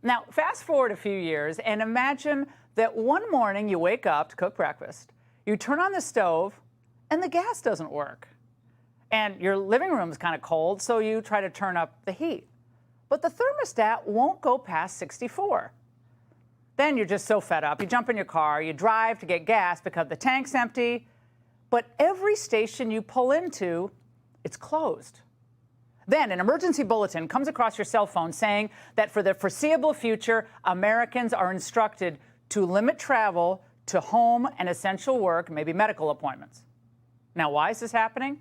Now, fast forward a few years and imagine that one morning you wake up to cook breakfast, you turn on the stove, and the gas doesn't work. And your living room's kind of cold, so you try to turn up the heat. But the thermostat won't go past 64. Then you're just so fed up, you jump in your car, you drive to get gas because the tank's empty, but every station you pull into, it's closed. Then an emergency bulletin comes across your cell phone saying that for the foreseeable future, Americans are instructed to limit travel to home and essential work, maybe medical appointments. Now, why is this happening?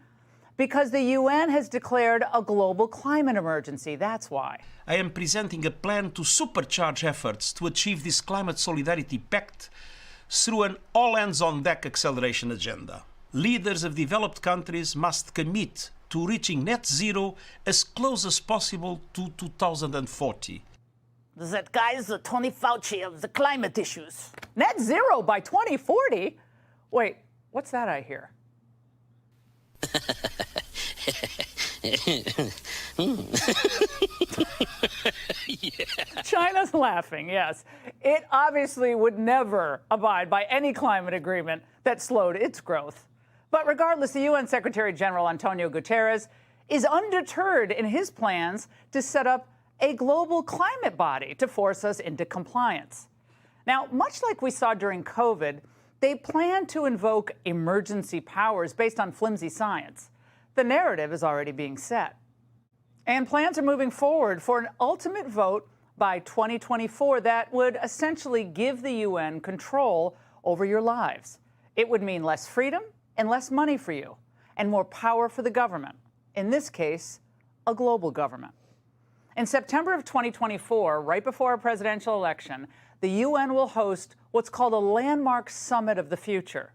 Because the UN has declared a global climate emergency. That's why. I am presenting a plan to supercharge efforts to achieve this climate solidarity pact through an all-hands-on-deck acceleration agenda. Leaders of developed countries must commit to reaching net zero as close as possible to 2040. That guy's the Tony Fauci of the climate issues. Net zero by 2040? Wait, what's that I hear? China's laughing, yes. It obviously would never abide by any climate agreement that slowed its growth. But regardless, the UN Secretary General Antonio Guterres is undeterred in his plans to set up a global climate body to force us into compliance. Now, much like we saw during COVID, they plan to invoke emergency powers based on flimsy science. The narrative is already being set. And plans are moving forward for an ultimate vote by 2024 that would essentially give the UN control over your lives. It would mean less freedom and less money for you, and more power for the government. In this case, a global government. In September of 2024, right before a presidential election, the UN will host what's called a landmark summit of the future.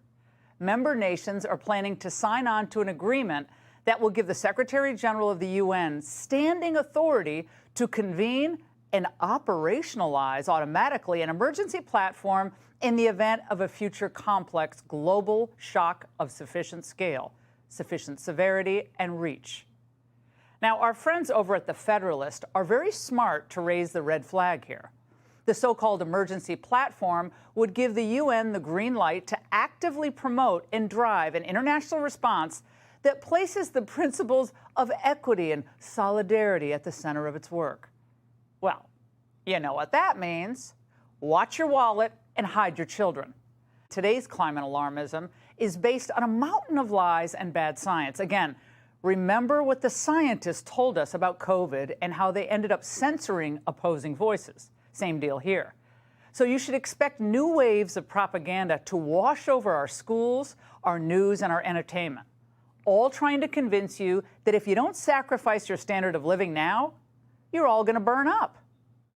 Member nations are planning to sign on to an agreement that will give the Secretary General of the UN standing authority to convene and operationalize automatically an emergency platform in the event of a future complex global shock of sufficient scale, sufficient severity, and reach. Now, our friends over at The Federalist are very smart to raise the red flag here. The so-called emergency platform would give the UN the green light to actively promote and drive an international response that places the principles of equity and solidarity at the center of its work. Well, you know what that means. Watch your wallet and hide your children. Today's climate alarmism is based on a mountain of lies and bad science. Again, remember what the scientists told us about COVID and how they ended up censoring opposing voices. Same deal here. So you should expect new waves of propaganda to wash over our schools, our news, and our entertainment, all trying to convince you that if you don't sacrifice your standard of living now, you're all going to burn up.